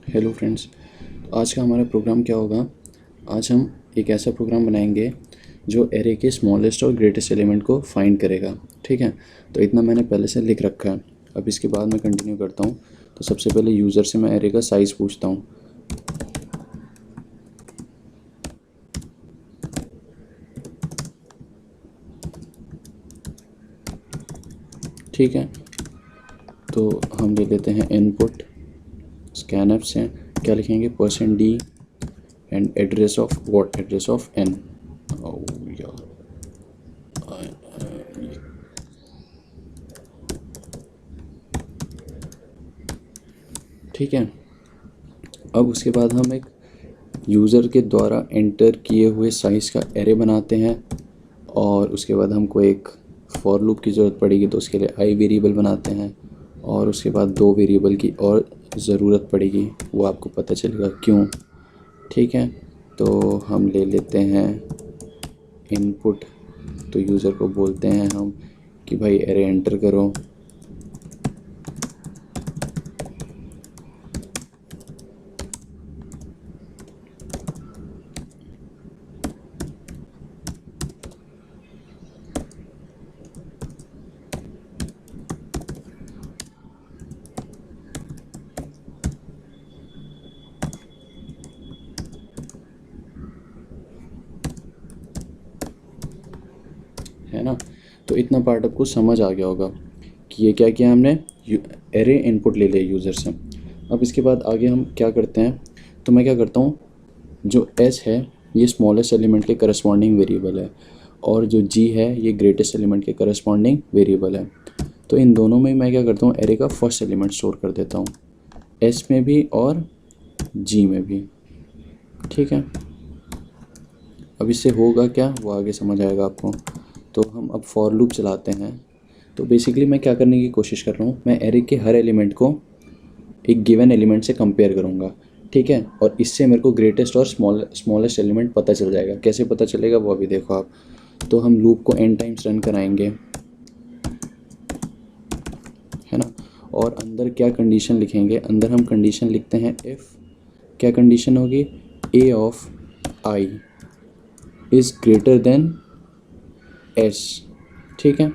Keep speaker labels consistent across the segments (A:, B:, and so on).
A: Hello friends. आज का हमारा प्रोग्राम क्या होगा? आज हम एक ऐसा प्रोग्राम बनाएंगे जो एरे के स्मॉलेस्ट और ग्रेटेस्ट एलिमेंट को फाइंड करेगा। ठीक है, तो इतना मैंने पहले से लिख रखा है। अब इसके बाद मैं कंटिन्यू करता हूँ। तो सबसे पहले यूज़र से मैं एरे का साइज़ पूछता हूँ। ठीक है, तो हम ले लेते हैं इनपुट स्कैनफ से। क्या लिखेंगे? %d and address of what? Address of n। ठीक है, अब उसके बाद हम एक यूज़र के द्वारा एंटर किए हुए साइज़ का एरे बनाते हैं और उसके बाद हमको एक फॉर लूप की ज़रूरत पड़ेगी, तो उसके लिए आई वेरिएबल बनाते हैं और उसके बाद 2 वेरिएबल की और ज़रूरत पड़ेगी, वो आपको पता चलेगा क्यों। ठीक है, तो हम ले लेते हैं इनपुट। तो यूज़र को बोलते हैं हम कि भाई एरे एंटर करो। है ना? तो इतना पार्ट आपको समझ आ गया होगा कि ये क्या किया हमने, एरे इनपुट ले लिया यूज़र से। अब इसके बाद आगे हम क्या करते हैं, तो मैं क्या करता हूँ, जो एस है ये स्मॉलेस्ट एलिमेंट के करस्पॉन्डिंग वेरिएबल है और जो जी है ये ग्रेटेस्ट एलिमेंट के करस्पॉन्डिंग वेरिएबल है। तो इन दोनों में मैं क्या करता हूँ, एरे का फर्स्ट एलिमेंट स्टोर कर देता हूँ, एस में भी और जी में भी। ठीक है, अब इससे होगा क्या वो आगे समझ आएगा आपको। तो हम अब फॉर लूप चलाते हैं। तो बेसिकली मैं क्या करने की कोशिश कर रहा हूँ, मैं एरे के हर एलिमेंट को एक गिवन एलिमेंट से कंपेयर करूँगा। ठीक है, और इससे मेरे को ग्रेटेस्ट और स्मॉलेस्ट एलिमेंट पता चल जाएगा। कैसे पता चलेगा वो अभी देखो आप। तो हम लूप को n टाइम्स रन कराएंगे, है ना। और अंदर क्या कंडीशन लिखेंगे, अंदर हम कंडीशन लिखते हैं इफ़, क्या कंडीशन होगी, a of i is greater than s। ठीक है,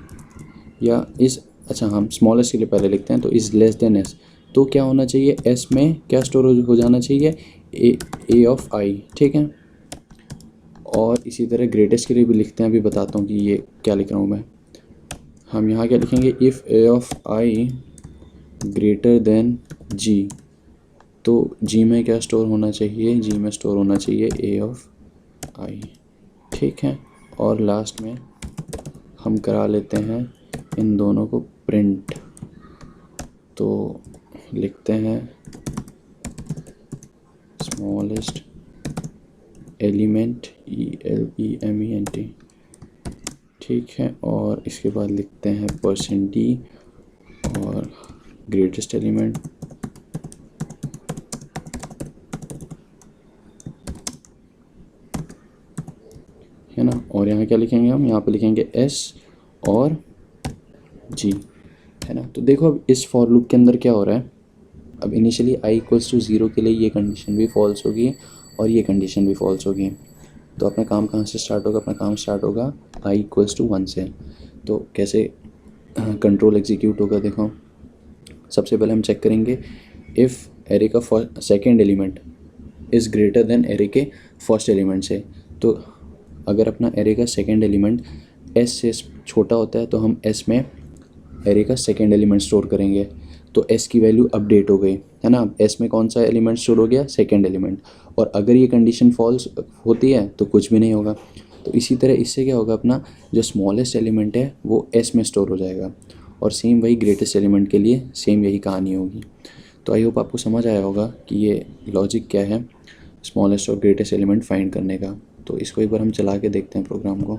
A: या इज़, अच्छा हम स्मॉलेस्ट के लिए पहले लिखते हैं, तो इज़ लेस देन एस। तो क्या होना चाहिए, एस में क्या स्टोर हो जाना चाहिए, ए ऑफ आई। ठीक है, और इसी तरह ग्रेटेस्ट के लिए भी लिखते हैं, अभी बताता हूँ कि ये क्या लिख रहा हूँ मैं। हम यहाँ क्या लिखेंगे, if A of I greater than G. तो जी में क्या स्टोर होना चाहिए, जी में स्टोर होना चाहिए ए ऑफ आई। ठीक है, और लास्ट में हम करा लेते हैं इन दोनों को प्रिंट। तो लिखते हैं स्मॉलेस्ट एलिमेंट ELEMENT। ठीक है, और इसके बाद लिखते हैं %d और ग्रेटेस्ट एलिमेंट। है ना, और यहाँ क्या लिखेंगे हम, यहाँ पे लिखेंगे s और g। है ना, तो देखो अब इस फॉर लूप के अंदर क्या हो रहा है। अब इनिशियली i इक्वल्स टू 0 के लिए ये कंडीशन भी फॉल्स होगी और ये कंडीशन भी फॉल्स होगी। तो अपना काम कहाँ से स्टार्ट होगा, अपना काम स्टार्ट होगा i इक्वल्स टू 1 से। तो कैसे कंट्रोल एग्जीक्यूट होगा, देखो सबसे पहले हम चेक करेंगे इफ़ एरे का second element is greater than array के फर्स्ट एलिमेंट से। तो अगर अपना एरे का सेकेंड एलिमेंट s से छोटा होता है तो हम s में एरे का सेकेंड एलिमेंट स्टोर करेंगे। तो s की वैल्यू अपडेट हो गई, है ना। s में कौन सा एलिमेंट स्टोर हो गया, सेकेंड एलिमेंट। और अगर ये कंडीशन फॉल्स होती है तो कुछ भी नहीं होगा। तो इसी तरह इससे क्या होगा, अपना जो स्मॉलेस्ट एलिमेंट है वो s में स्टोर हो जाएगा और सेम वही ग्रेटेस्ट एलिमेंट के लिए सेम यही कहानी होगी। तो आई होप आपको समझ आया होगा कि ये लॉजिक क्या है स्मॉलेस्ट और ग्रेटेस्ट एलिमेंट फाइंड करने का। तो इसको एक बार हम चला के देखते हैं प्रोग्राम को।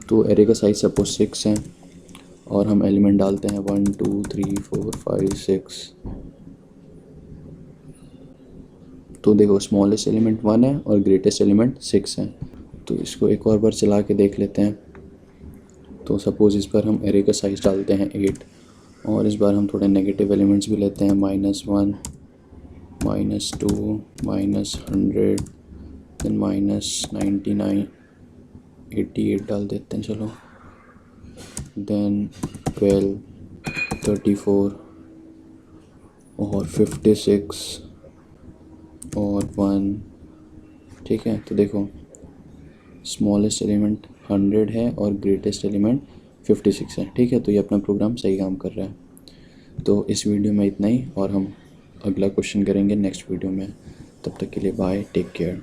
A: तो एरे का साइज सपोज 6 है और हम एलिमेंट डालते हैं 1 2 3 4 5 6। तो देखो स्मॉलेस्ट एलिमेंट 1 है और ग्रेटेस्ट एलिमेंट 6 है। तो इसको एक और बार चला के देख लेते हैं। तो सपोज़ इस पर हम एरे का साइज़ डालते हैं 8 और इस बार हम थोड़े नेगेटिव एलिमेंट्स भी लेते हैं, -1, -2, -100, देन -99, 88 डाल देते हैं चलो, देन 12, 34 और 56 और 1। ठीक है, तो देखो स्मॉलेस्ट एलिमेंट 100 है और ग्रेटेस्ट एलिमेंट 56 है। ठीक है, तो ये अपना प्रोग्राम सही काम कर रहा है। तो इस वीडियो में इतना ही, और हम अगला क्वेश्चन करेंगे नेक्स्ट वीडियो में। तब तक के लिए बाय, टेक केयर।